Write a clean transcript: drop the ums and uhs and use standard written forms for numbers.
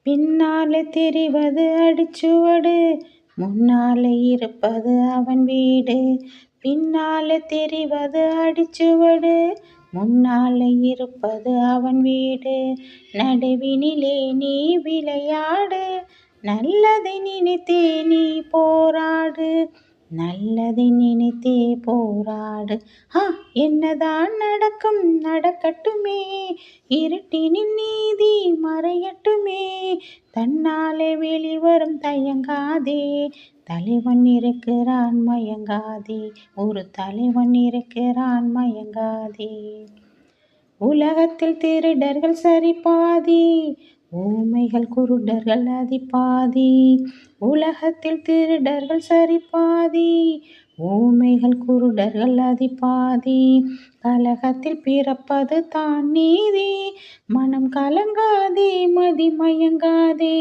பின்னாலே தெரிவது அடிச்சுவடு, முன்னாலே இருப்பது அவன் வீடு. பின்னாலே தெரிவது அடிச்சுவடு, முன்னாலே இருப்பது அவன் வீடு. நடுவினிலே நீ விளையாடு, நல்லதை நினைத்தே நீ போராடு. நல்லதை நினைத்தே போராடு. என்னதான் நடக்கும் நடக்கட்டுமே, இருட்டினில் நீதி மறையட்டுமே. தன்னாலே வெளிவரும் தயங்காதே, தலைவன் இருக்கிறான் மயங்காதே. ஒரு தலைவன் இருக்கிறான் மயங்காதே. உலகத்தில் திருடர்கள் சரிபாதி, ஊமைகள் குருடர்கள் அதிபாதி. உலகத்தில் திருடர்கள் சரிபாதி, ஊமைகள் குருடர்கள் அதிபாதி. கலகத்தில் பிறப்பது தான் நீதி, மனம் கலங்காதே மதி மயங்காதே.